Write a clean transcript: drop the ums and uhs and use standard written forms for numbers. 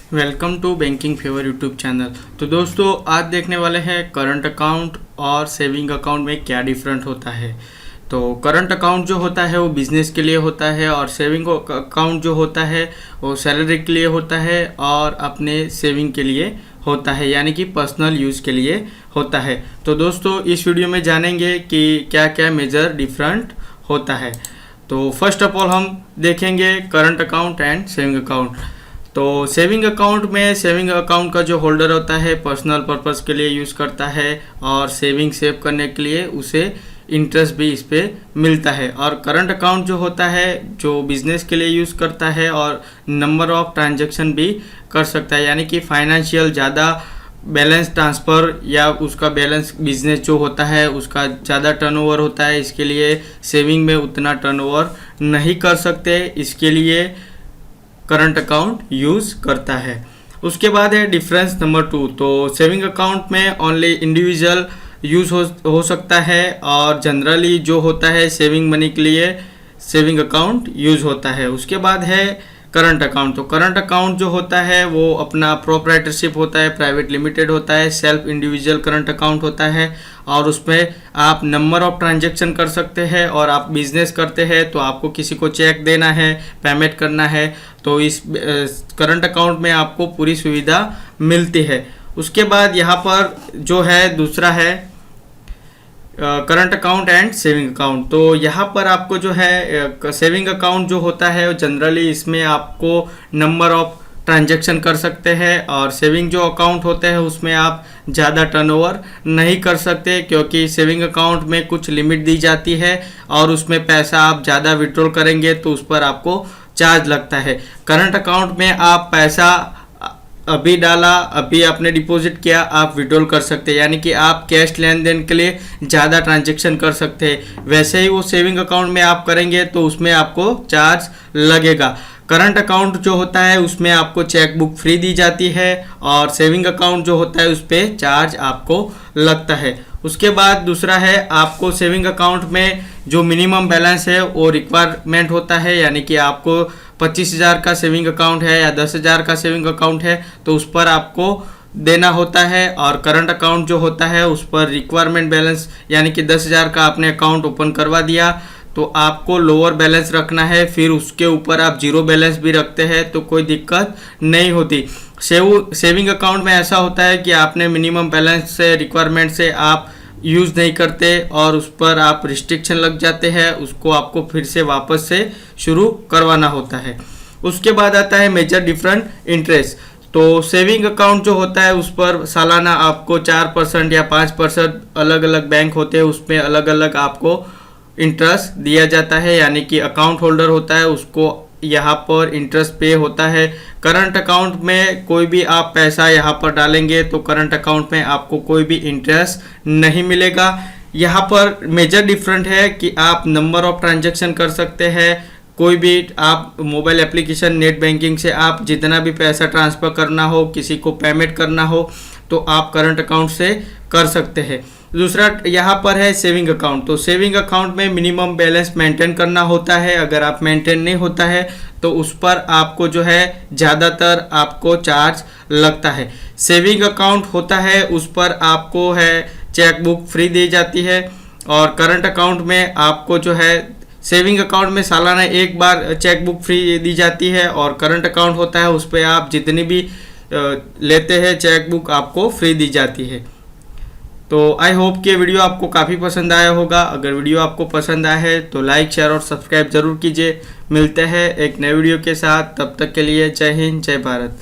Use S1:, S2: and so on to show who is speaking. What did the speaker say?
S1: Welcome to banking favour YouTube channel. तो दोस्तों आज देखने वाले हैं करंट अकाउंट और सेविंग अकाउंट में क्या डिफरेंट होता है। तो करंट अकाउंट जो होता है वो बिजनेस के लिए होता है और सेविंग अकाउंट जो होता है वो सैलरी के लिए होता है और अपने सेविंग के लिए होता है, यानी कि पर्सनल यूज़ के लिए होता है। तो दोस्तों इस वीडियो में जानेंगे कि क्या क्या मेजर डिफरेंट होता है। तो फर्स्ट ऑफ ऑल हम देखेंगे current account and saving account. तो सेविंग अकाउंट में सेविंग अकाउंट का जो होल्डर होता है पर्सनल पर्पस के लिए यूज़ करता है और सेविंग सेव करने के लिए उसे इंटरेस्ट भी इस पे मिलता है। और करंट अकाउंट जो होता है जो बिजनेस के लिए यूज़ करता है और नंबर ऑफ ट्रांजैक्शन भी कर सकता है, यानी कि फाइनेंशियल ज़्यादा बैलेंस ट्रांसफ़र या उसका बैलेंस बिजनेस जो होता है उसका ज़्यादा टर्नओवर होता है, इसके लिए सेविंग में उतना टर्नओवर नहीं कर सकते, इसके लिए करंट अकाउंट यूज़ करता है। उसके बाद है डिफरेंस नंबर 2। तो सेविंग अकाउंट में ओनली इंडिविजुअल यूज़ हो सकता है और जनरली जो होता है सेविंग मनी के लिए सेविंग अकाउंट यूज़ होता है। उसके बाद है करंट अकाउंट। तो करंट अकाउंट जो होता है वो अपना प्रोप्राइटरशिप होता है, प्राइवेट लिमिटेड होता है, सेल्फ इंडिविजुअल करंट अकाउंट होता है और उसमें आप नंबर ऑफ ट्रांजैक्शन कर सकते हैं और आप बिजनेस करते हैं तो आपको किसी को चेक देना है, पेमेंट करना है, तो इस करंट अकाउंट में आपको पूरी सुविधा मिलती है। उसके बाद यहाँ पर जो है दूसरा है current account and saving account. तो यहाँ पर आपको जो है सेविंग अकाउंट जो होता है जनरली इसमें आपको नंबर ऑफ ट्रांजैक्शन कर सकते हैं और सेविंग जो अकाउंट होते हैं उसमें आप ज़्यादा टर्नओवर नहीं कर सकते, क्योंकि सेविंग अकाउंट में कुछ लिमिट दी जाती है और उसमें पैसा आप ज़्यादा विड्रॉल करेंगे तो उस पर आपको चार्ज लगता है। करंट अकाउंट में आप पैसा अभी डाला, अभी आपने डिपॉजिट किया, आप विड्रॉल कर सकते हैं, यानी कि आप कैश लेन देन के लिए ज़्यादा ट्रांजैक्शन कर सकते हैं। वैसे ही वो सेविंग अकाउंट में आप करेंगे तो उसमें आपको चार्ज लगेगा। करंट अकाउंट जो होता है उसमें आपको चेक बुक फ्री दी जाती है और सेविंग अकाउंट जो होता है उस पर चार्ज आपको लगता है। उसके बाद दूसरा है आपको सेविंग अकाउंट में जो मिनिमम बैलेंस है वो रिक्वायरमेंट होता है, यानी कि आपको 25,000 का सेविंग अकाउंट है या 10,000 का सेविंग अकाउंट है तो उस पर आपको देना होता है। और करंट अकाउंट जो होता है उस पर रिक्वायरमेंट बैलेंस, यानी कि 10,000 का आपने अकाउंट ओपन करवा दिया तो आपको लोअर बैलेंस रखना है, फिर उसके ऊपर आप जीरो बैलेंस भी रखते हैं तो कोई दिक्कत नहीं होती। सेविंग अकाउंट में ऐसा होता है कि आपने मिनिमम बैलेंस से रिक्वायरमेंट से आप यूज़ नहीं करते और उस पर आप रिस्ट्रिक्शन लग जाते हैं, उसको आपको फिर से वापस से शुरू करवाना होता है। उसके बाद आता है मेजर डिफरेंट इंटरेस्ट। तो सेविंग अकाउंट जो होता है उस पर सालाना आपको 4% या 5% अलग अलग बैंक होते हैं उसमें अलग अलग आपको इंटरेस्ट दिया जाता है, यानी कि अकाउंट होल्डर होता है उसको यहाँ पर इंटरेस्ट पे होता है। करंट अकाउंट में कोई भी आप पैसा यहाँ पर डालेंगे तो करंट अकाउंट में आपको कोई भी इंटरेस्ट नहीं मिलेगा। यहाँ पर मेजर डिफरेंट है कि आप नंबर ऑफ ट्रांजैक्शन कर सकते हैं, कोई भी आप मोबाइल एप्लीकेशन नेट बैंकिंग से आप जितना भी पैसा ट्रांसफ़र करना हो, किसी को पेमेंट करना हो तो आप करंट अकाउंट से कर सकते हैं। दूसरा यहाँ पर है सेविंग अकाउंट। तो सेविंग अकाउंट में मिनिमम बैलेंस मेंटेन करना होता है, अगर आप मेंटेन नहीं होता है तो उस पर आपको जो है ज़्यादातर आपको चार्ज लगता है। सेविंग अकाउंट होता है उस पर आपको है चेक बुक फ्री दी जाती है और करंट अकाउंट में आपको जो है सेविंग अकाउंट में सालाना एक बार चेक बुक फ्री दी जाती है और करंट अकाउंट होता है उस पर आप जितनी भी लेते हैं चेक बुक आपको फ्री दी जाती है। तो आई होप कि वीडियो आपको काफ़ी पसंद आया होगा। अगर वीडियो आपको पसंद आया है तो लाइक शेयर और सब्सक्राइब ज़रूर कीजिए। मिलते हैं एक नए वीडियो के साथ, तब तक के लिए जय हिंद जय भारत।